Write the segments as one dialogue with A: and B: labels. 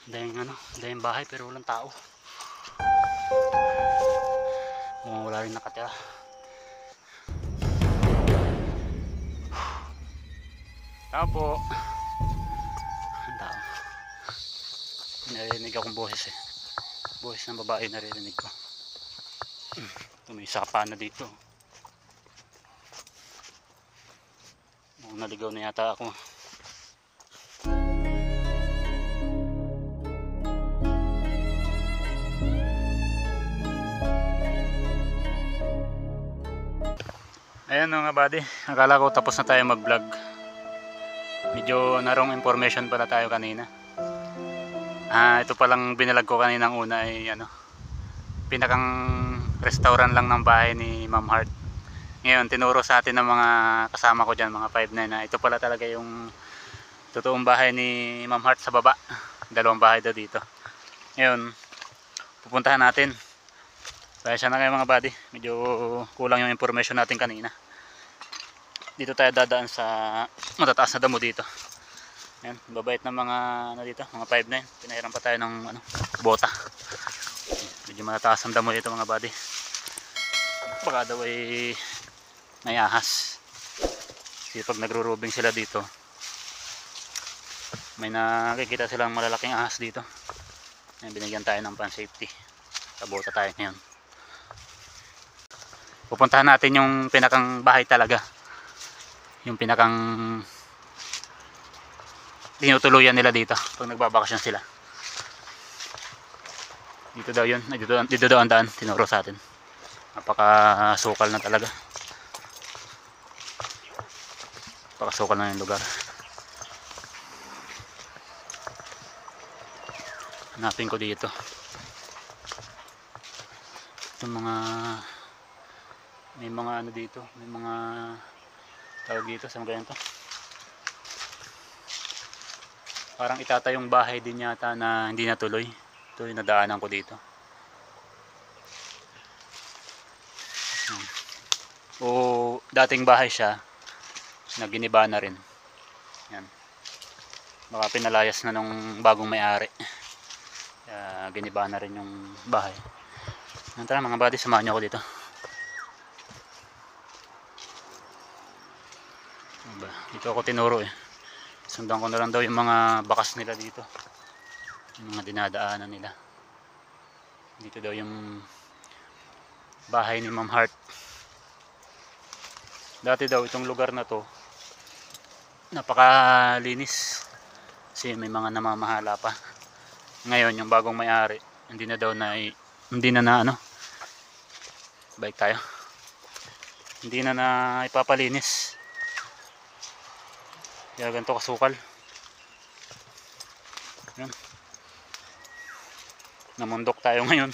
A: Dahil bahay pero walang tao. Wala rin nakatira. Tao po. Ang tao. Narinig akong boses eh. Boses ng babae naririnig ko. May sapa na dito. Naligaw na yata ako. Ayan mga buddy, akala ko tapos na tayo mag vlog. Medyo narong information pala tayo kanina. Ito palang binalag ko kaninang una ay pinakang restaurant lang ng bahay ni Ma'am Heart. Ngayon tinuro sa atin ng mga kasama ko dyan, mga 5'9", na ito pala talaga yung totoong bahay ni Ma'am Heart sa baba. Dalawang bahay daw dito. Ngayon pupuntahan natin. Pasensya na kayo mga buddy, medyo kulang yung information natin kanina. Dito tayo dadaan sa matataas na damo dito. Ayan, babait ng mga dito, mga 5'9". Pinahiram pa tayo ng bota. Medyo matataas ang damo dito mga buddy. Baka daw ay may ahas. Kasi pag nagro-rubing sila dito, may nakikita silang malalaking ahas dito. Ayan, binigyan tayo ng pan-safety. Sa bota tayo ngayon. Pupuntahan natin yung pinakang bahay talaga. Yung pinakang tinutuluyan nila dito pag nagbabakasyon sila. Dito daw yun, dito daw ang daan, tinuro sa atin. Napakasukal na talaga. Napakasukal na yung lugar. Hanapin ko dito. Itong mga may mga dito, may mga tawag dito sa mga ganito. Parang itatayong bahay din yata na hindi natuloy. Ito yung nadaanan ko dito. O dating bahay siya na giniba na rin. Yan. Baka pinalayas na nung bagong may-ari. Giniba na rin yung bahay. Tara mga buddy, samahan niyo ako dito. Dito ako tinuro eh. Sundan ko na lang daw yung mga bakas nila dito. Yung mga dinadaanan nila. Dito daw yung bahay ni Ma'am Heart. Dati daw itong lugar na to napakalinis. Kasi may mga namamahala pa. Ngayon yung bagong may-ari, hindi na bike tayo. Hindi na ipapalinis. Kaya ganito kasukal. Yan. Namundok tayo ngayon.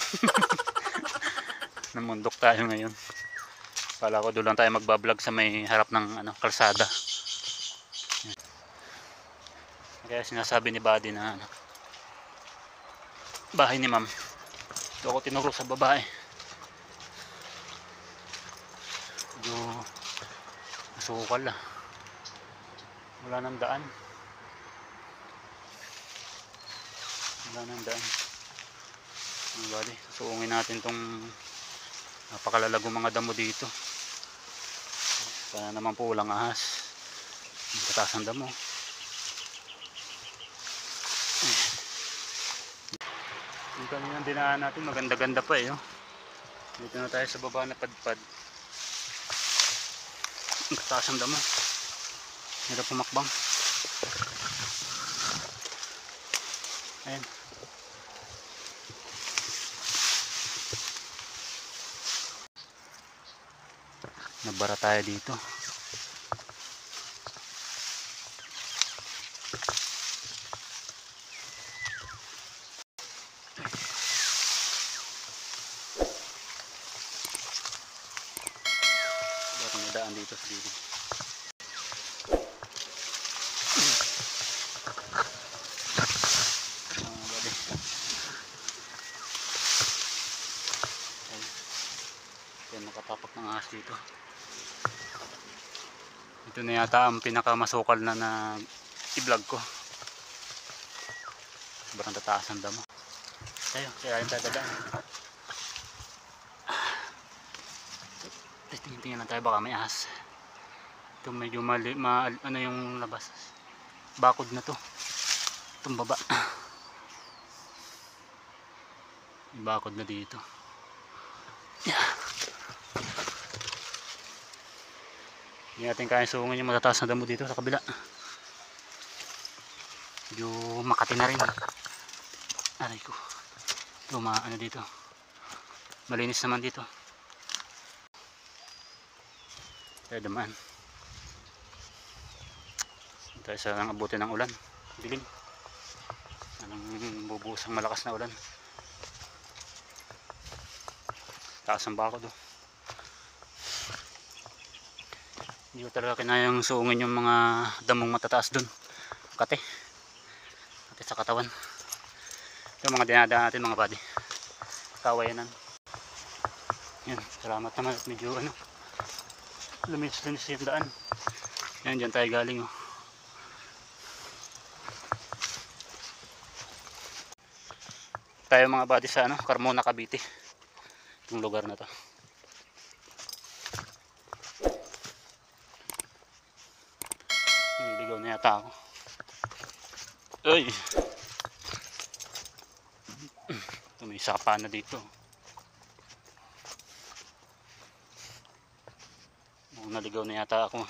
A: Namundok tayo ngayon. Kala ko doon lang tayo magbablog sa may harap ng kalsada. Yan. Kaya sinasabi ni Buddy na bahay ni Ma'am. Ito ako tinuro sa babae. Medyo masukal ah. Wala nang daan. Wala nang daan. Bali, suungin natin tong napakalalagong mga damo dito. Sana naman po walang ahas. Ang kataas ng damo. Yung kaninang dinaan natin, maganda-ganda pa eh. Oh. Dito na tayo sa baba na padpad. Ang kataas ng damo. Hirap pumakbang. Ayan. Nagbara tayo dito. Barang nadaan dito sa dito. Nakatapak ng ahas dito. Ito na yata ang pinakamasukal na i-vlog ko. Sobrang tataas ng damo. Tayo, kaya rin tayo dadaan. Tingin lang tayo, baka may ahas. Ito medyo ano yung labas. Bakod na to. Itong baba. May bakod na dito. Yeah. Hindi natin kaya sungin yung matataas na damo dito sa kabila. Medyo Makati na rin. Aray ko. Ito ano dito. Malinis naman dito. Tayo dumaan. Tayo sa abutin ng ulan. Dilim. Anong bubuhos ang malakas na ulan. Taas ang bakod oh. Hindi ko talaga kinayang suungin yung mga damong matataas dun. Kate sa katawan. Yung mga dinadaan natin mga buddy. Kawayanan. Yan, salamat naman at medyo ano, lumis-lumis yung daan. Yan, dyan tayo galing oh. Tayo mga buddy sa ano, Carmona, Cavite. Itong lugar na to. Nililigaw na yata ako. Ay! Ito may sapa na dito. Naligaw na yata ako.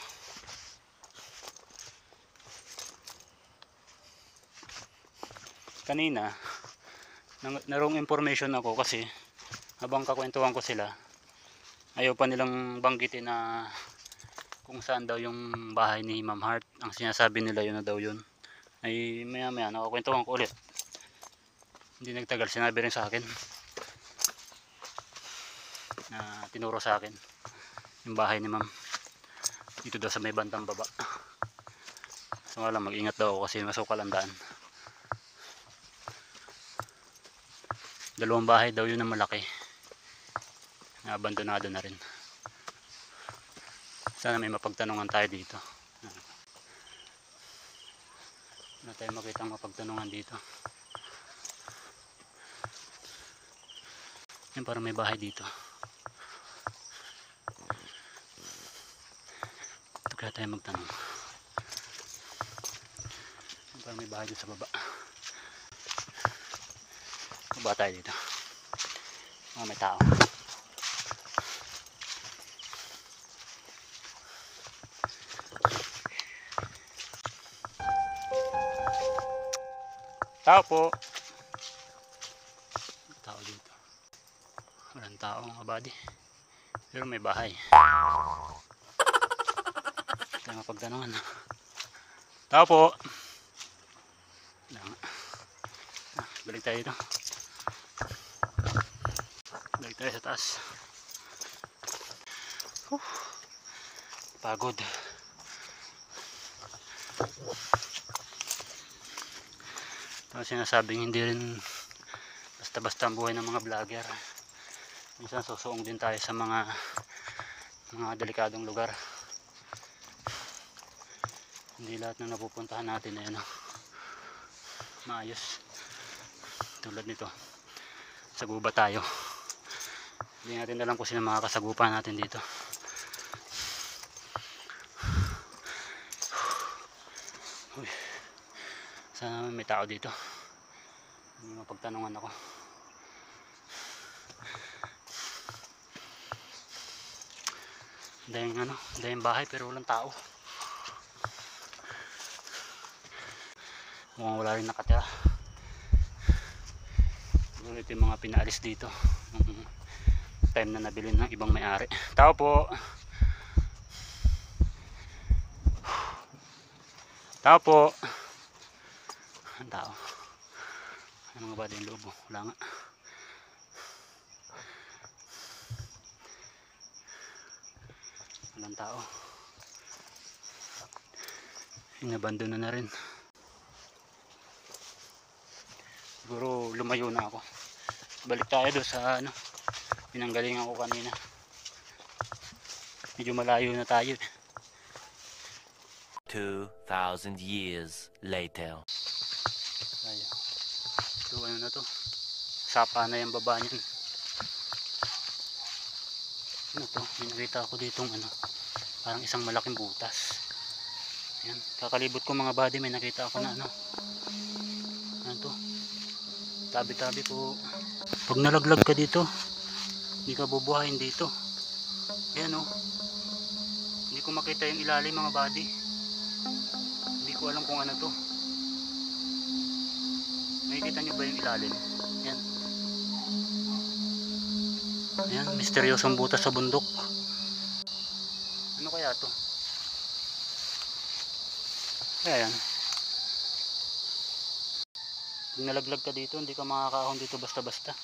A: Kanina narong information ako kasi habang kakwentuhan ko sila, ayaw pa nilang banggitin na kung saan daw yung bahay ni Ma'am Heart. Ang sinasabi nila yun na daw yun. Ay maya maya nakakwentuhan ko ulit. Hindi nagtagal, sinabi rin sa akin na tinuro sa akin yung bahay ni Ma'am dito daw sa may bandang baba. So wala, mag-ingat daw ako kasi masukal ang daan. Dalawang bahay daw yun na malaki na abandonado na rin. Sana may mapagtanungan tayo dito. Wala tayo makita mapagtanungan dito. Yan, parang may bahay dito. Ito kaya tayo magtanong. Yan, parang may bahay dito sa baba. Baba tayo dito. May tao. Tao po. Tao dito. Walang tao mga buddy. Pero may bahay. Tayo mapagtanungan. Tao po. Balik tayo dito. Balik tayo sa taas. Pagod. Ito sinasabing hindi rin basta-basta ang buhay ng mga vlogger. Minsan susuong din tayo sa mga delikadong lugar. Hindi lahat na napupuntahan natin ay ano, maayos. Tulad nito, saguba tayo. Hindi natin alam kung sino mga kasagupan natin dito. Uy, sana may tao dito. Hindi mapagtanungan ako. Dahil bahay pero walang tao. Mukhang wala rin nakatira. Ito yung mga pinaalis dito nung time na nabili ng ibang may-ari. Tao po. Tao po. Ang tao. Ano nga ba din lobo? Wala nga. Walang tao. Inabandon na rin. Siguro lumayo na ako. Balik tayo doon sa ano, pinanggalingan ko kanina. Medyo malayo na tayo.
B: 2,000 years later.
A: Tayo. ano na to, sapa na yung baba niyan. Ano to, may nakita ako ditong ano, parang isang malaking butas. Ayan, kakalibot ko mga buddy, may nakita ako na ano, ano to, tabi-tabi po. Pag nalaglag ka dito, hindi ka bubuhayin dito. Ayan o, hindi ko makita yung ilalim mga buddy, hindi ko alam kung ano to. Nakikita nyo ba yung ilalim? Ayan, ayan, misteryosong butas sa bundok. Ano kaya to? Ayan, pag nalaglag ka dito, hindi ka makakaahon dito basta-basta.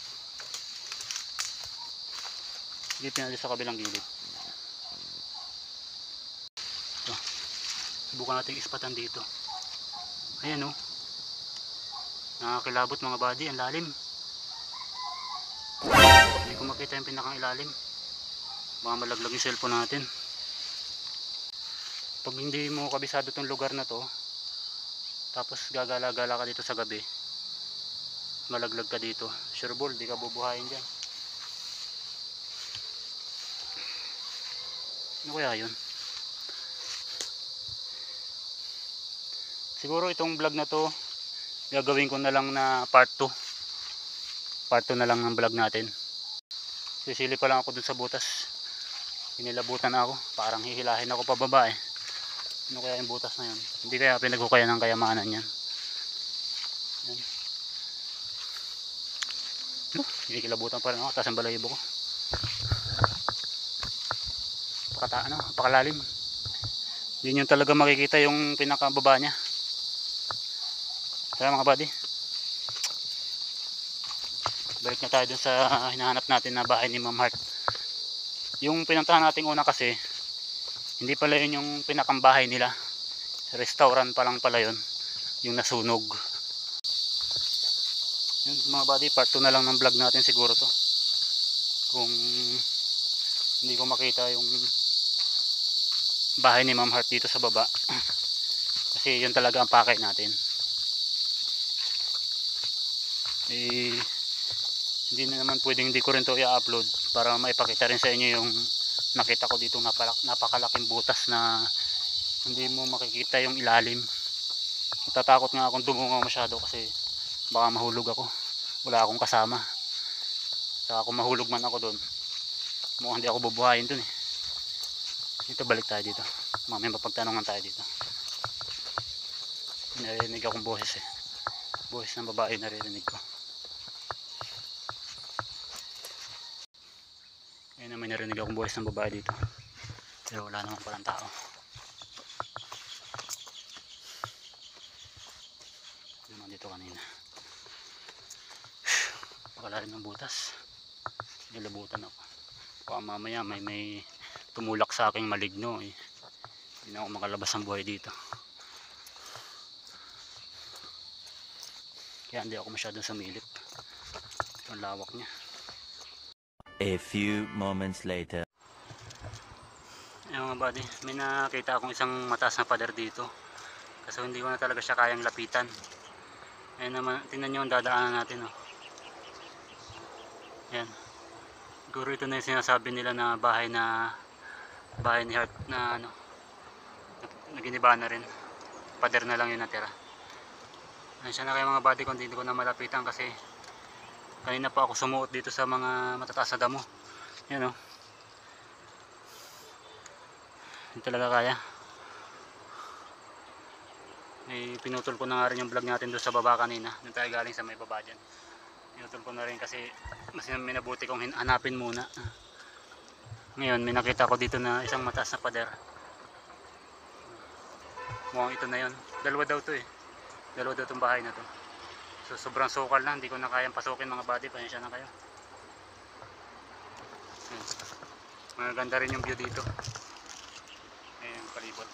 A: Gipin natin sa kabilang gilid. Ito, subukan natin ispatan dito. Ayan o, nakakilabot mga buddy, ang lalim. Hindi ko makita yung pinakang ilalim, baka malaglag yung cellphone natin. Pag hindi mo kabisado tong lugar na to, tapos gagala-gala ka dito sa gabi, malaglag ka dito, sure ball, di ka bubuhayin dyan. Ano kaya yun? Siguro itong vlog na to, gagawin ko na lang na part 2. Part 2 na lang ng vlog natin. Sisili pa lang ako dun sa butas. Inilabutan ako, parang hihilahin ako pababa eh. Ano kaya yung butas na yun? Hindi kaya pinaghukayan ng kayamanan yan. Yan. Inikilabutan pa rin ako, taas ang balahibo ko. Napakalalim. Hindi nyo talaga makikita yung pinakababa nya. Kaya mga buddy, balik na tayo dun sa hinahanap natin na bahay ni Ma'am Heart. Yung pinuntahan natin una kasi, hindi pala yun yung pinakambahay nila, restaurant pa lang pala yun, yung nasunog. Yun mga buddy, part 2 na lang ng vlog natin siguro to, kung hindi ko makita yung bahay ni Ma'am Heart dito sa baba. Kasi yun talaga ang pakay natin. Hindi na naman pwedeng hindi ko rin to i-upload para maipakita rin sa inyo yung nakita ko dito, napakalaking butas na hindi mo makikita yung ilalim. Natatakot nga akong dumungaw masyado kasi baka mahulog ako, wala akong kasama. Saka kung mahulog man ako doon, mukhang hindi ako bubuhayin dun eh. Dito, balik tayo dito, mamaya mapagtanungan tayo dito. Narinig akong boses eh, boses ng babae naririnig ko. Ayun na, may narinig akong boses ng babae dito, pero wala naman palang tao. Naman dito kanina, pakalalim ng butas, nilabutan ako. Baka mamaya may tumulak sa aking maligno eh. Hindi na ako makalabas ng buhay dito, kaya hindi ako masyadong sumilip. Ang lawak niya.
B: A few moments later.
A: Ayun mga buddy, may nakita akong isang mataas na pader dito, kasi hindi ko na talaga siya kayang lapitan. Ayun naman, tingnan nyo ang dadaanan natin oh. Yan, siguro ito na yung sinasabi nila na bahay ni Heart na ano, naginiba na rin, pader na lang yung natira. Ayun siya na kayo mga buddy kung hindi ko na malapitan, kasi kanina pa ako sumuot dito sa mga matataas na damo. Yan o, hindi talaga kaya. Pinutol ko na nga rin yung vlog natin doon sa baba kanina, nung tayo galing sa may baba dyan. Pinutol ko na rin kasi mas minabuti kong hanapin muna. Ngayon may nakita ko dito na isang mataas na pader. Mukhang ito na yun, dalawa daw to eh, dalawa daw tong bahay na to. So sobrang sukal na, hindi ko na kayang pasukin mga buddy, pasensya na kayo. Maganda rin yung view dito. Ayan, palibot.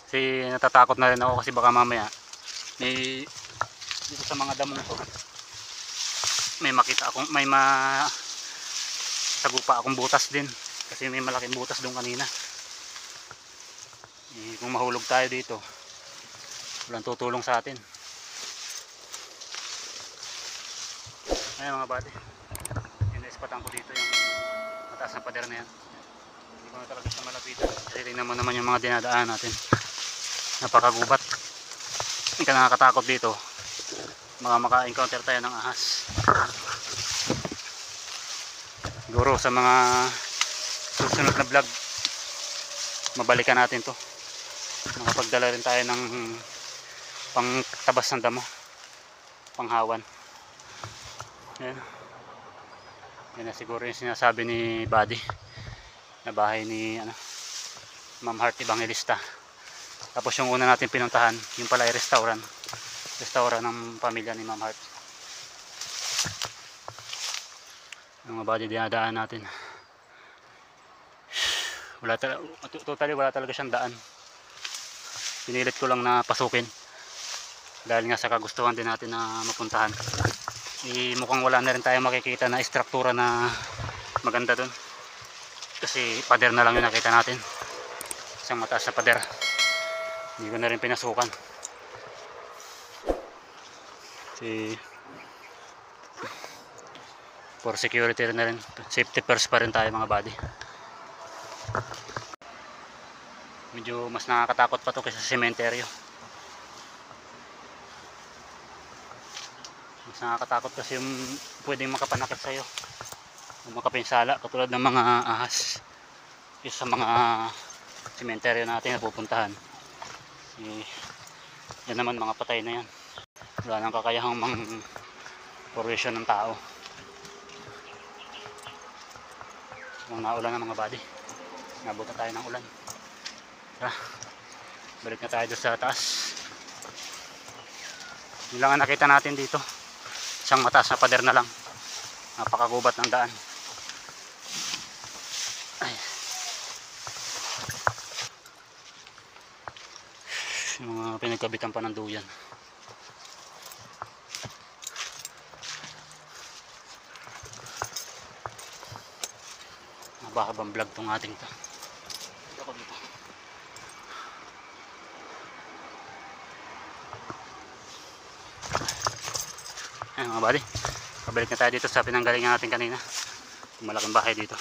A: Kasi natatakot na rin ako kasi baka mamaya dito sa mga damo to may makita akong, may sagupa akong butas din, kasi may malaking butas doon kanina. Kung mahulog tayo dito, walang tutulong sa atin. Ayan mga buddy, ina-spatan ko dito yung mataas na pader na yan. Hindi ko na talaga siya malapitan kasi tingnan mo naman yung mga dinadaan natin, napakagubat. Hindi ka nakakatakot dito, maka-encounter tayo ng ahas. Siguro sa mga susunod na vlog mabalikan natin to, nakapagdala rin tayo ng pangtabas ng damo, panghawan. Yan. Yan na siguro yung sinasabi ni Buddy na bahay ni Ma'am Heart Evangelista. Tapos yung una natin pinuntahan, yung pala ay restaurant ng pamilya ni Ma'am Heart. Yung mga Buddy, dinadaan natin, totally wala talaga siyang daan. Pinilit ko lang na pasukin dahil nga sa kagustuhan din natin na mapuntahan. Mukhang wala na rin tayo makikita na istruktura na maganda dun, kasi pader na lang yung nakita natin, isang mataas na pader. Hindi ko na rin pinasukan for security rin na rin, safety first pa rin tayo mga buddy. Medyo mas nakakatakot pa to kaysa sa sementeryo. Mas nakakatakot kasi yung pwedeng makapanakit sa'yo o makapinsala katulad ng mga ahas sa mga sementeryo natin na pupuntahan. Yan naman, mga patay na yan, wala nang kakayahang provision ng tao. Nung naulan na mga buddy, nabot na tayo ng ulan. Balik na tayo doon sa taas. Yun lang ang nakita natin dito, isang mataas na pader na lang, napakagubat ng daan. Ay. Yung mga pinagkabitan pa ng duyan. Baka bang vlog tong ating to. Ako dito. Ayan mga buddy, pabalik na tayo dito sa pinanggalingan natin kanina, malaking bahay dito.